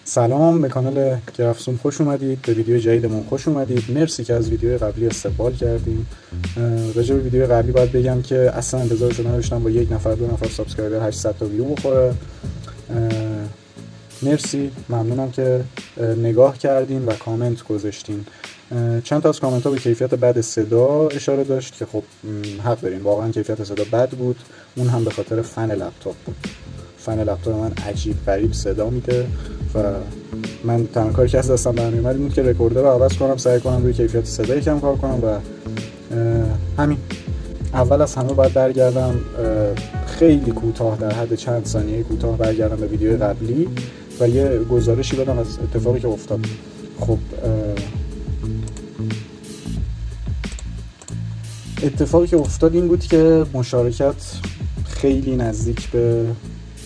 سلام، به کانال گرافسون خوش اومدید. به ویدیو جدیدمون خوش اومدید. مرسی که از ویدیو قبلی استقبال کردیم. راجع به ویدیو قبلی باید بگم که اصلا انتظارش رو نداشتم با یک نفر دو نفر سابسکرایبر 800 تا ویو بخوره. مرسی، ممنونم که نگاه کردین و کامنت گذاشتین. چند تا از کامنت ها به کیفیت بد صدا اشاره داشت که خب حق دارین، واقعا کیفیت صدا بد بود. اون هم به خاطر فن لپتاپ بود. فن لپتاپ من عجیب غریب صدا میده و من تنها کاری که از دستم برمیومد این بود که رکوردر رو عوض کنم، سعی کنم روی کیفیت صدا یکم کار کنم و همین. اول از همه باید برگردم خیلی کوتاه، در حد چند ثانیه کوتاه برگردم به ویدیو قبلی و یه گزارشی بدم از اتفاقی که افتاد. خب اتفاقی که افتاد این بود که مشارکت خیلی نزدیک به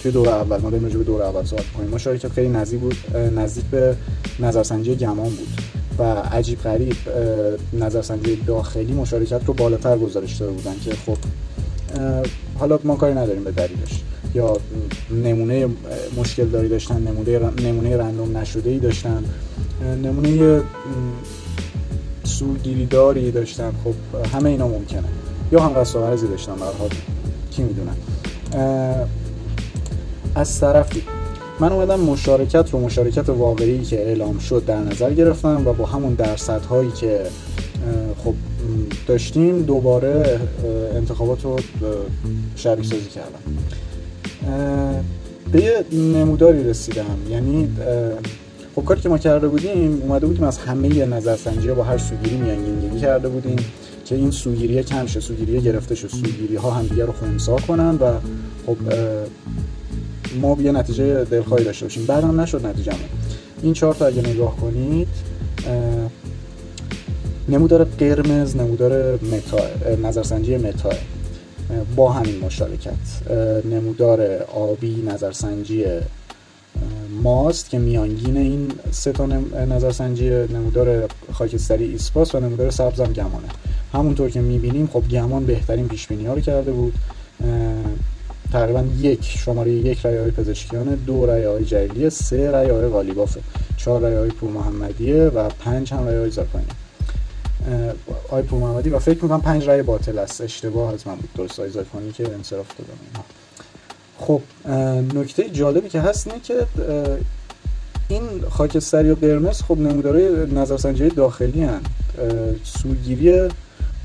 توی دور اول، ما داریم راجع به دور اول صحبت می‌کنیم، مشارکت خیلی نزدیک به نظرسنجی گمان بود و عجیب غریب نظرسنجی داخلی مشارکت رو بالاتر گزارش داده بودن که خب حالا ما کاری نداریم به دلیلش، یا نمونه مشکل داری داشتن، نمونه رندوم نشده‌ای داشتن، نمونه سوگیری داری داشتن. خب همه اینا ممکنه، یا هم قصد و غرضی داشتن، به هر حال کی میدونه. از طرفی من اومدم مشارکت واقعی که اعلام شد در نظر گرفتم و با همون درصدهایی که خب داشتیم دوباره انتخابات رو شبیه سازی کردم. به یه نموداری رسیدم، یعنی خب کاری که ما کرده بودیم، اومده بودیم از همه نظرسنجی‌ها با هر سوگیری میانگینگیری کرده بودیم که این سوگیری کم شه، سوگیری گرفته شه، سوگیری ها هم دیگه رو خنثی کنن و خب ما یه نتیجه دلخواهی داشته باشیم. بعدم نشد نتیجه‌مون. این چارت اگه نگاه کنید، نمودار قرمز نمودار نظرسنجی متا با همین مشارکت، نمودار آبی نظرسنجی ماست که میانگین این سه تا نظرسنجی، نمودار خاکستری ایسپاس و نمودار سبزم گمانه. همونطور که میبینیم خب گمان بهترین پیشبینی ها رو کرده بود، تقریبا شماره یک رای آقای پزشکیانه، 2 رای آقای جلیلیه، 3 رای آقای قالیبافه، 4 رای آقای پورمحمدیه و 5 هم رای آقای زاکانی. آقای پورمحمدی و فکر میکنم 5 رای باطل است، اشتباه از من بود، درست آقای زاکانی که انصراف دادن اینها. خب نکته جالبی که هست اینه که این خاکستری و قرمز خب نمودارهای نظرسنجی داخلی هستند. سوگیری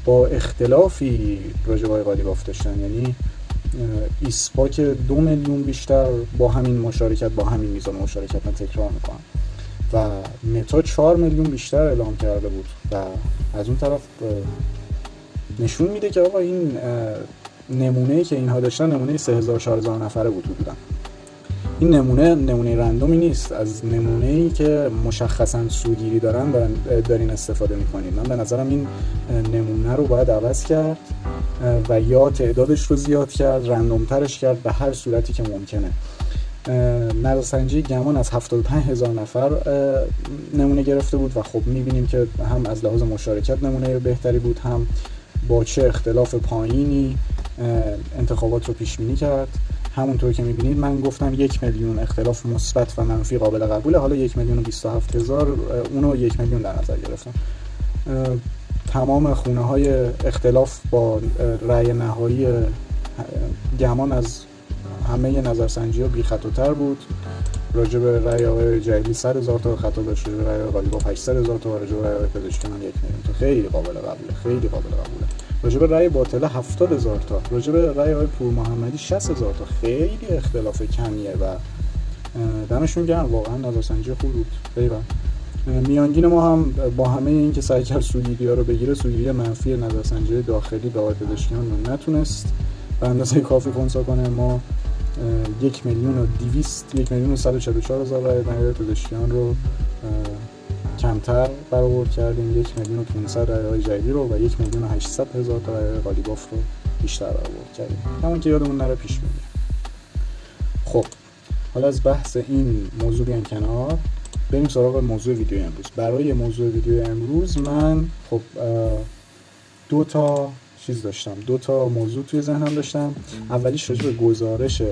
با اختلافی راجع به آقای قالیباف داشتن، یعنی ایسپا که 2 میلیون بیشتر با همین مشارکت، با همین میزان مشارکت، من تکرار میکنم، و متا 4 میلیون بیشتر اعلام کرده بود و از اون طرف نشون میده که آقا این نمونه‌ای که اینها داشتن نمونه 3000-4000 نفره بود حدوداً. این نمونه رندومی نیست، از نمونه‌ای که مشخصاً سوگیری دارین استفاده می‌کنید. من به نظرم این نمونه رو باید عوض کرد و یا تعدادش رو زیاد کرد، رندوم‌ترش کرد به هر صورتی که ممکنه. نظرسنجی گمان از 75000 نفر نمونه گرفته بود و خب می‌بینیم که هم از لحاظ مشارکت نمونه بهتری بود، هم با چه اختلاف پایینی انتخابات رو پیش بینی کرد. همونطور که میبینید من گفتم 1 میلیون اختلاف مثبت و منفی قابل قبوله، حالا 1,027,000 اونو 1 میلیون در نظر گرفتم. تمام خونه های اختلاف با رأی نهایی گمان از همه نظرسنجی ها بی خطاتر بود. راجع به رأی آقای جلیلی 100,000 تا خطا داشت، راجع به رأی آقای قالیباف 800,000 تا، راجع به رأی آقای پزشکیان 1 میلیون تا. خیلی قابل قبوله، خیلی قابل قبوله. راجع به رأی باطله 70,000 تا، راجع به رأی آقای پورمحمدی 60,000 تا. خیلی اختلاف کمیه و دمشون گرم، واقعا نظرسنجی خوب بود. خیلی میانگین ما هم با همه این که سعی کرد سوگیری‌ها رو بگیره، سوگیری منفی نظرسنجی داخلی به آقای پزشکیان رو نتونست به اندازه کافی خنثی کنه. ما 1,144,000 رای آقای پزشکیان رو کمتر برآورد کردیم، 1,500,000 رای آقای جلیلی رو و 1,800,000 تا رای قالیباف رو بیشتر برآورد کردیم. همون که یادمون نره پیش بینی. خب حالا از بحث این موضوع بیان کنار، بریم سراغ موضوع ویدیو امروز. برای موضوع ویدیو امروز من خب 2 تا موضوع توی ذهنم داشتم. اولیش راجع به گزارش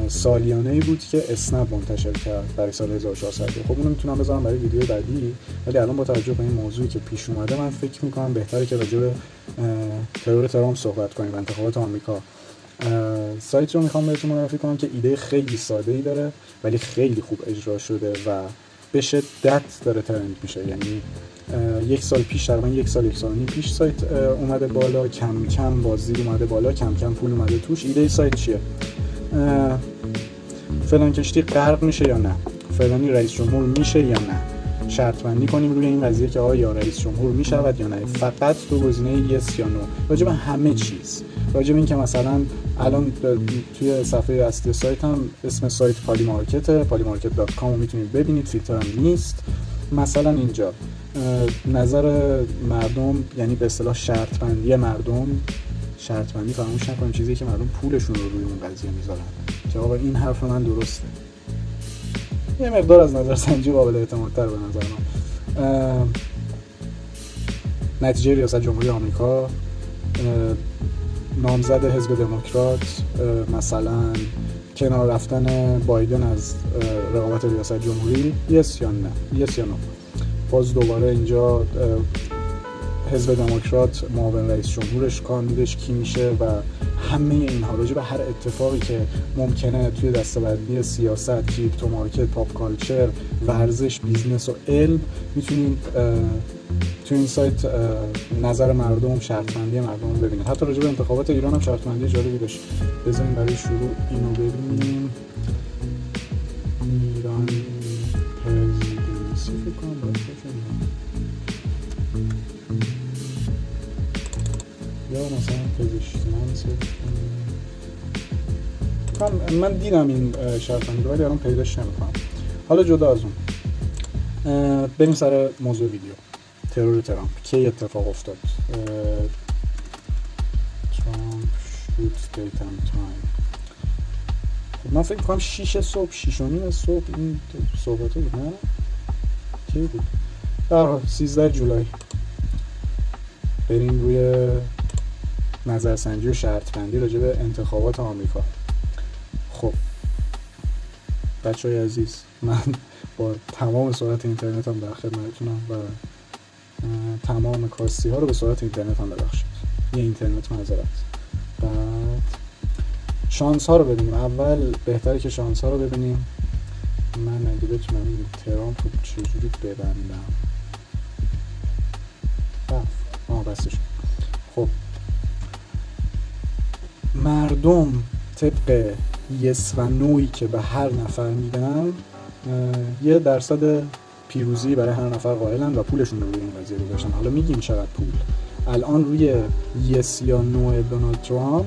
سالیانه‌ای بود که اسنپ منتشر کرد برای سال 1400. خب اونو میتونم بذارم برای ویدیو بعدی، ولی الان با توجه به این موضوعی که پیش اومده من فکر میکنم بهتره که راجع به ترور ترامپ صحبت کنیم و انتخابات آمریکا. سایت رو میخوام بهتون معرفی کنم که ایده خیلی ساده‌ای داره ولی خیلی خوب اجرا شده و به شدت داره ترند میشه. یعنی یک سال پیش، تقریبا یک سال و نیم پیش سایت اومده بالا، کم کم بازدید اومده بالا، کم کم پول اومده توش. ایده سایت چیه؟ فلان کشتی غرق میشه یا نه، فلانی رئیس جمهور میشه یا نه، شرط بندی کنیم روی این قضیه که آیا رئیس جمهور میشود یا نه. فقط دو گزینه یس یا نو، راجع به همه چیز، راجع به این که مثلا الان توی صفحه اصلی سایت هم اسم سایت polymarket.com رو میتونید ببینید، فیلتر هم نیست. مثلا اینجا نظر مردم، یعنی به اصطلاح شرط بندی مردم، شرط بندی فراموش نکنیم چیزی که مردم پولشون رو روی اون قضیه میذارن که آقا این حرف من درسته. یه مقدار از نظرسنجی قابل اعتمادتر به نظر من. نتیجه ریاست جمهوری آمریکا، نامزد حزب دموکرات، مثلا کنار رفتن بایدن از رقابت ریاست جمهوری، یس یا نه، یس یا نو. باز دوباره اینجا حزب دموکرات معاون رئیس جمهورش کاندیدش کی میشه و همه اینها راجع به هر اتفاقی که ممکنه توی دسته‌بندی سیاست، کریپتو مارکت، پاپ کالچر، ورزش، بیزنس و علم میتونید توی این سایت نظر مردم، شرط‌بندی مردم رو ببینید. حتی راجع به انتخابات ایران هم شرط‌بندی جالبی داشت. بذاریم برای شروع اینو ببینیم. ایران پرزیدنسی فکر کنم باید یا مثلا پزشکی من دیدم این شرط‌بندی رو ولی الان پیداش نمی‌کنم. حالا جدا از اون بریم سر موضوع ویدیو. ترور ترامپ کی اتفاق افتاد؟ ترامپ شوت دیت اند تایم. من فکر می‌کنم 6 صبح، 6 و نیم صبح این صحبت بود، نه؟ کی بود؟ در حال 13 جولای. بریم روی نظرسنجی و شرط بندی راجع به انتخابات آمریکا. خب بچه‌های عزیز، من با تمام سرعت اینترنت هم در خدمتتونم و تمام کاستی ها رو به سرعت اینترنت هم ببخشید. یه اینترنت معذرت. بعد شانس ها رو ببینیم. اول بهتره که شانس ها رو ببینیم. من اگه بتونم این ترامپ رو چجوری ببندم. بسش. خب مردم طبق یس و نوی که به هر نفر میدن 1% پیروزی برای هر نفر قائلن و پولشون رو روی این قضیه گذاشتن. حالا میگیم چقدر پول. الان روی یس یا نو دونالد ترامپ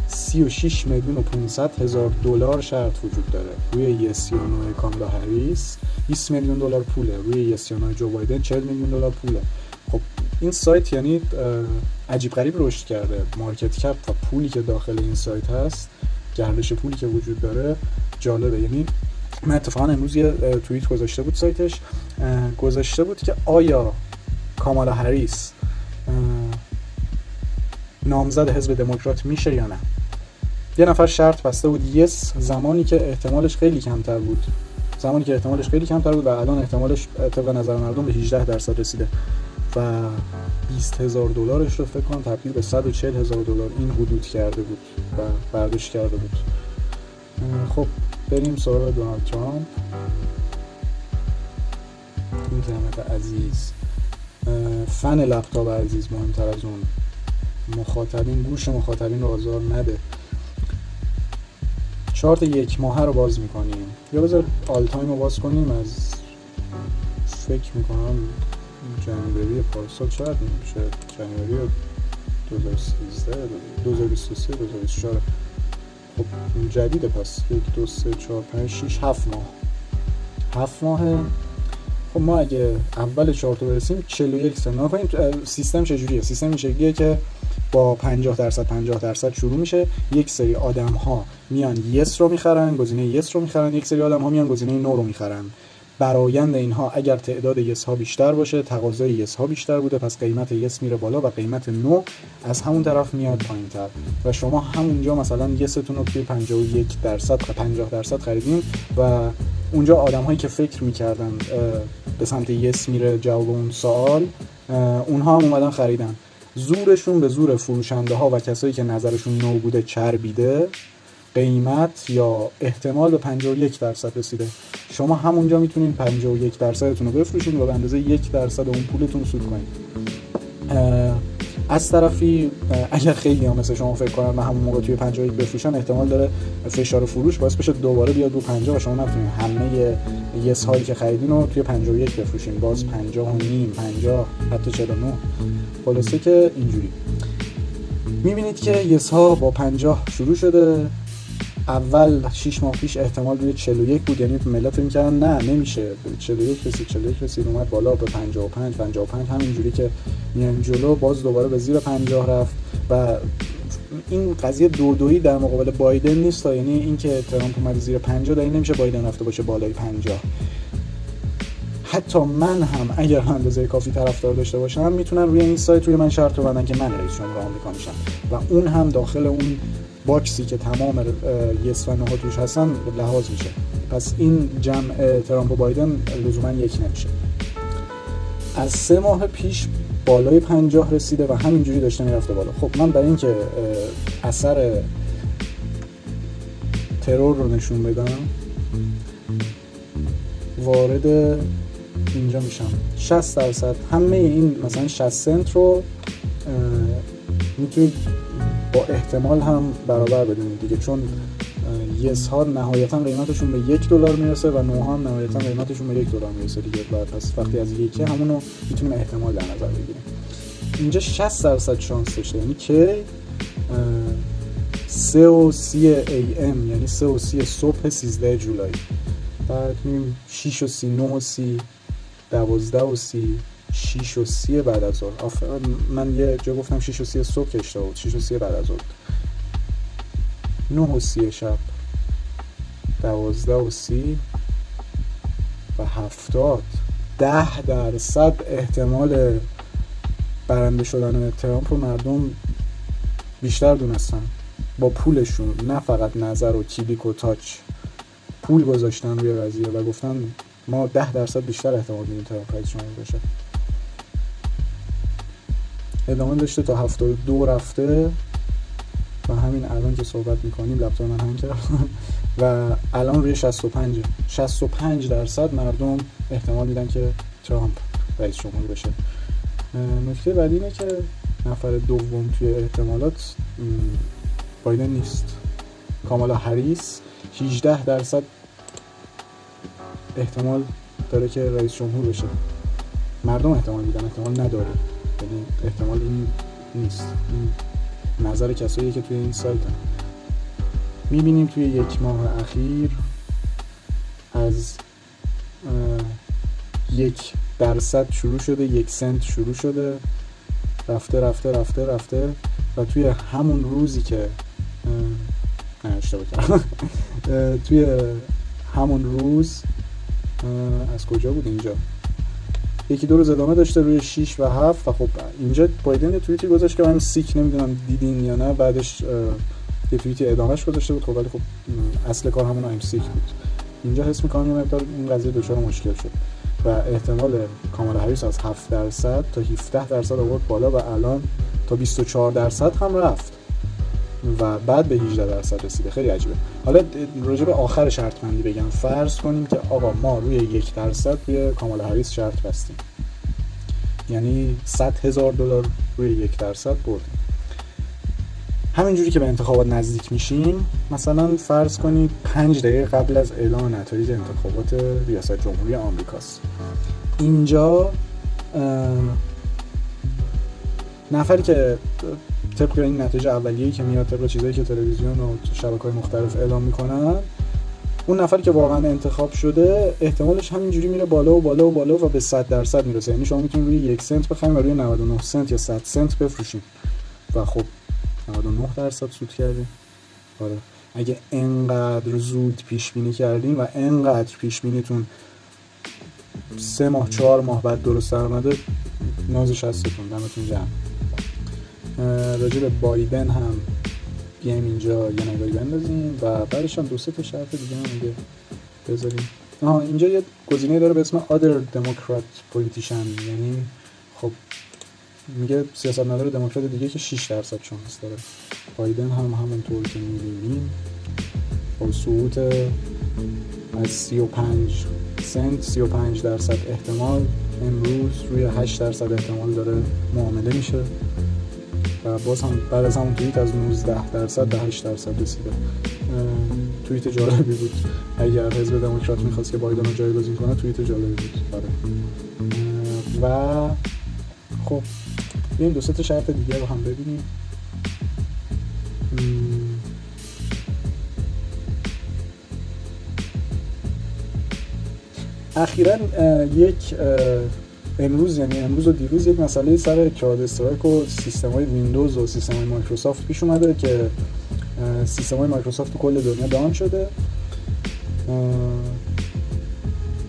36,500,000 دلار شرط وجود داره. روی یس یا نو کامالا هریس 20 میلیون دلار پوله. روی یس یا نو جو بایدن 40 میلیون دلار پوله. خب این سایت یعنی عجیب غریب رشد کرده. مارکت کپ و پولی که داخل این سایت هست، گردش پولی که وجود داره جالبه. یعنی من اتفاقا امروز یه توییت گذاشته بود سایتش، گذاشته بود که آیا کامالا هریس نامزد حزب دموکرات میشه یا نه. یه نفر شرط بسته بود یس، زمانی که احتمالش خیلی کمتر بود و الان احتمالش طبق نظر مردم به 18% رسیده و 20,000 دلارش رو فکر کنم تبدیل به 140,000 دلار این حدود کرده بود و برداشت کرده بود. خب بریم سراغ دونالد ترامپ. اینترنت عزیز، فن لپتاپ عزیز، مهمتر از اون مخاطبین، گوش مخاطبین رو آزار نده. چارت یک ماهه رو باز میکنیم یا بذار آل تایم رو باز کنیم. از فکر میکنم جنوری پارسال شاید میشه، جنوری 2013 2023 2024. خب جدیده، پس 1 2 3 4 5 6 7 ماه. خب ما اگه اول چارت رو برسیم 41 سنت کنیم. سیستم چجوریه؟ سیستم این شکلیه که با 50% شروع میشه. یک سری آدم ها میان یس رو میخرن، گزینه یس رو میخرن. یک سری آدم ها میان گزینه نو رو میخرن. برآیند اینها اگر تعداد یس ها بیشتر باشه تقاضای یس ها بیشتر بوده، پس قیمت یس میره بالا و قیمت نو از همون طرف میاد پایین‌تر و شما همونجا مثلا یستون رو توی 50% خریدین و اونجا آدم‌هایی که فکر می‌کردن به سمت یس میره جواب اون سوال، اونها هم اومدن خریدن. زورشون به زور فروشنده ها و کسایی که نظرشون نو بوده چربیده، قیمت یا احتمال به 51% رسیده. شما همونجا میتونین 51% رو بفروشین و به اندازه 1% اون پولتون سود کنین. از طرفی اگر خیلی هم مثل شما فکر کنن من همون موقع توی 51 بفروشن، احتمال داره فشار فروش باعث بشه دوباره بیاد رو 50 و شما نتونین همه یس هایی که خریدین رو توی 51 بفروشین، باز 50 و نیم، 50 حتی 49. خلاصه که اینجوری میبینید که یس ها با 50 شروع شده. اول 6 ماه پیش احتمال روی 41 بود، یعنی ملت فکر می‌کردن نه نمیشه 41 رسید اومد بالا به 55 همینجوری که میایم جلو باز دوباره به زیر 50 رفت و این قضیه دویی در مقابل بایدن نیست، یعنی اینکه ترامپ اومد زیر 50 دلیل نمیشه بایدن رفته باشه بالای 50. حتی من هم اگر اندازه کافی طرفدار داشته باشم میتونن روی این سایت روی من شرط ببندن که من رئیس جمهور آمریکا میشم و اون هم داخل اون باکسی که تمام یس و نوها توش هستن لحاظ میشه. پس این جمع ترامپ و بایدن لزوما یک نمیشه. از 3 ماه پیش بالای 50 رسیده و همینجوری داشته میرفته بالا. خب من برای اینکه اثر ترور رو نشون بدم وارد اینجا میشم. 60% همه این مثلا 60 سنت رو میتونید با احتمال هم برابر بدونید دیگه، چون یس ها نهایتا قیمتشون به $1 میرسه و نو ها هم نهایتا قیمتشون به $1 میرسه دیگه. پس وقتی از یکی همونو میتونیم احتمال در نظر بگیریم. اینجا 60% شانس داشته، یعنی که 3:30 AM یعنی 3:30 صبح 13 جولای. بعد میریم 6:30 9:30 12:30 6:30 بعد از ظهر. من یه جا گفتم 6:30 صبح که اشتباه بود، 6:30 بعد از ظهر. 9:30 شب 12:30 و 70% احتمال برنده شدن ترامپ رو مردم بیشتر دونستن با پولشون، نه فقط نظر و کلیک و تاچ، پول گذاشتن روی قضیه و گفتن ما 10% بیشتر احتمال میدیم ترامپ رئیس جمهور بشه. ادامه داشته تا 72 رفته و همین الان که صحبت میکنیم لپتاپ من هنگ کرد و الان روی 65% مردم احتمال میدن که ترامپ رئیس جمهور بشه. نکته بعدی اینه که نفر دوم توی احتمالات بایدن نیست، کامالا هریس 18% احتمال داره که رئیس جمهور بشه. مردم احتمال میدن، احتمال نداره، یعنی احتمال این نیست. این نظر کسایی که توی این سایت هم میبینیم توی 1 ماه اخیر از 1% شروع شده، 1 سنت شروع شده، رفته و توی همون روزی که اشتباه کردم توی همون روز از کجا بود اینجا 1-2 روز ادامه داشته روی 6 و 7 و خب اینجا بایدن یه توییتی گذاشت که من سیک نمیدونم دیدین یا نه، بعدش یه توییتی ادامهش گذاشته بود خب، ولی خب اصل کار همون ایم سیک بود. اینجا حس می‌کنم یه مقدار این قضیه دچار مشکل شد و احتمال کامالا هریس از 7% تا 17% آورد بالا و الان تا 24% هم رفت و بعد به 18% رسیده. خیلی عجیبه. حالا راجع به آخر شرط بندی بگم. فرض کنیم که آقا ما روی 1% روی کامالا هریس شرط بستیم، یعنی $100,000 روی 1% بردیم. همینجوری که به انتخابات نزدیک میشیم، مثلا فرض کنید 5 دقیقه قبل از اعلام نتایج انتخابات ریاست جمهوری آمریکاست، اینجا نفری که طبق این نتایج اولیه‌ای که میاد، طبق چیزایی که تلویزیون و شبکه‌های مختلف اعلام میکنن، اون نفری که واقعا انتخاب شده احتمالش همینجوری میره بالا و به 100% میرسه. یعنی شما میتونید روی 1 سنت بخرید و روی 99 سنت یا 100 سنت بفروشید و خب 99% سود کردین. آره اگه انقدر زود پیش بینی کردین و انقدر پیش بینیتون 3 ماه 4 ماه بعد درست اومده، نازش هستتون، دمتون گرم. راجع به بایدن هم بیایم اینجا یه نگاهی بندازیم و بعدش هم 2-3 تا شرط دیگه هم میگه بذاریم. اینجا یه گزینه داره به اسم Other Democrat Politician، یعنی خب میگه سیاستمدار دموکرات دیگه که 6% شانس داره. بایدن هم همونطور که می‌بینیم با صعود از 35 سنت 35% احتمال امروز روی 8% احتمال داره معامله میشه و باز هم بعد از همون توییت از 19% به 8% رسیده. توییت جالبی بود، اگر حزب دموکرات میخواست که بایدن رو جایگزین کنه توییت جالبی بود. و خب بیایم 2-3 تا شرط دیگه رو هم ببینیم. اخیراً امروز و دیروز یک مسئله سر کلاود استراک و سیستم‌های ویندوز و سیستم‌های مایکروسافت پیش اومده که سیستم‌های مایکروسافت تو کل دنیا داون شده.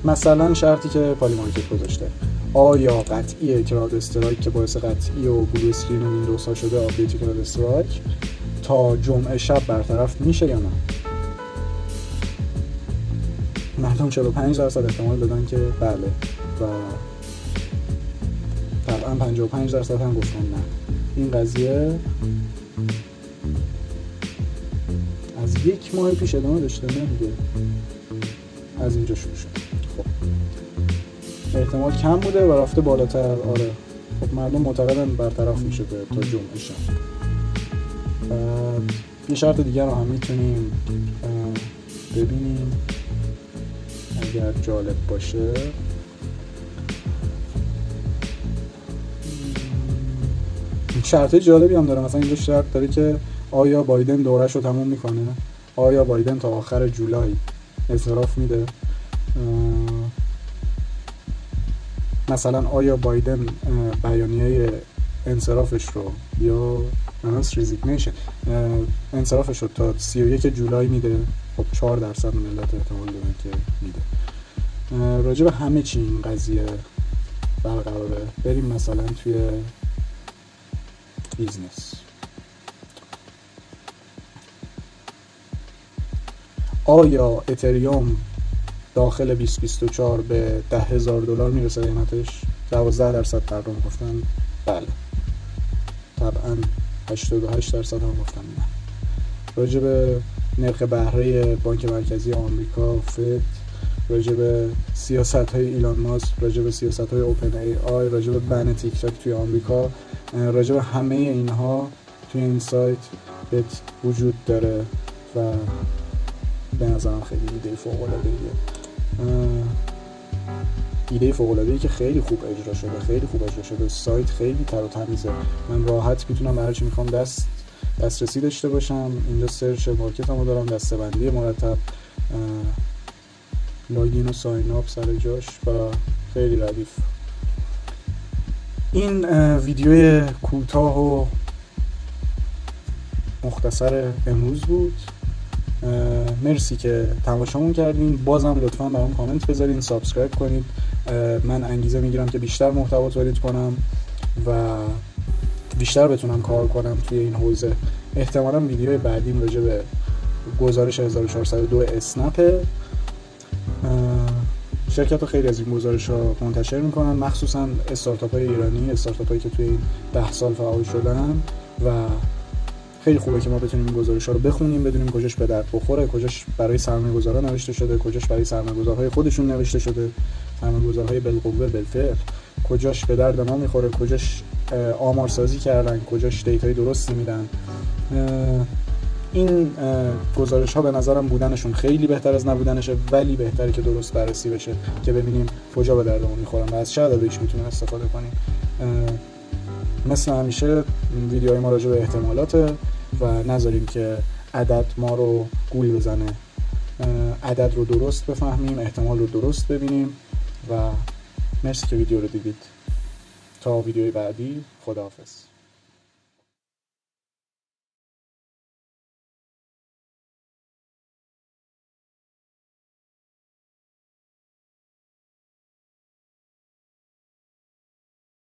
مثلا شرطی که پالی مارکت گذاشته، آیا قطعی کلاود استرایک که باعث قطعی و بلو اسکرین ویندوز ها شده آپدیت کلاود استرایک تا جمعه شب برطرف میشه یا نه؟ مردم 45% احتمال دادن که بله و طبعا 55% هم گفتن نه. این قضیه از 1 ماه پیش ادامه داشته، نمیگه از اینجا شروع شد. خب احتمال کم بوده و رفته بالاتر. آره خب مردم معتقدن برطرف میشه تا جمعه شب. یه شرط دیگر رو هم میتونیم ببینیم اگر جالب باشه. شرط جالبی هم داره، مثلا اینجا شرط داره که آیا بایدن دورش رو تموم میکنه، آیا بایدن تا آخر جولای انصراف میده، مثلا آیا بایدن بیانیه انصرافش رو یا ریزیگنیشن انصرافش رو تا 31 جولای میده. خب 4% ملت احتمال داره که میده. راجع به همه چی این قضیه برقراره. بریم مثلا توی بیزنس. آیا اتریوم داخل 2024 به $10,000 میرسه قیمتش؟ 12% مردم گفتن بله. طبعا 88% هم گفتن نه. راجع به نرخ بهره بانک مرکزی آمریکا فد، راجع به سیاست‌های ایلان ماسک، راجع به سیاست‌های اوپن ای آی، راجع به بن تیک تاک توی آمریکا، راجع به همه اینها توی این سایت بهت وجود داره و به نظرم خیلی ایده فوق‌العاده‌ایه. ایده فوق‌العاده‌ای که خیلی خوب اجرا شده. سایت خیلی تر و تمیزه. من راحت میتونم به هر چی میخوام دسترسی داشته باشم. اینجا سرچ مارکتمو دارم، دسته‌بندی مرتب، لاگین و ساین اپ سر جاش و خیلی ردیف. این ویدیو کوتاه و مختصر امروز بود. مرسی که تماشامون کردین. بازم لطفاً برام کامنت بذارین، سابسکرایب کنید. من انگیزه میگیرم که بیشتر محتوا تولید کنم و بیشتر بتونم کار کنم توی این حوزه. احتمالاً ویدیوی بعدیم راجع به گزارش 1402 اسنپ. شرکت ها خیلی از این گزارش ها منتشر میکنن، مخصوصا استارتاپ های ایرانی، استارتاپ هایی که توی این 10 سال فعال شدن و خیلی خوبه که ما بتونیم این گزارش ها رو بخونیم، بدونیم کجاش به درد بخوره، کجاش برای سرمایه‌گذارا نوشته شده، کجاش برای سرمایه‌گذارهای خودشون نوشته شده، سرمایه‌گذارهای بالقوه بالفعل، کجاش به درد ما میخوره، کجاش آمارسازی کردن، کجاش دیتای درستی میدن. این گزارش ها به نظرم بودنشون خیلی بهتر از نبودنشه، ولی بهتره که درست بررسی بشه که ببینیم کجا به دردمون میخورن و از چه عددش میتونیم استفاده کنیم. مثل همیشه ویدیوهای ما راجع به احتمالاته و نذاریم که عدد ما رو گول بزنه. عدد رو درست بفهمیم، احتمال رو درست ببینیم و مرسی که ویدیو رو دیدید. تا ویدیوی بعدی، خداحافظ.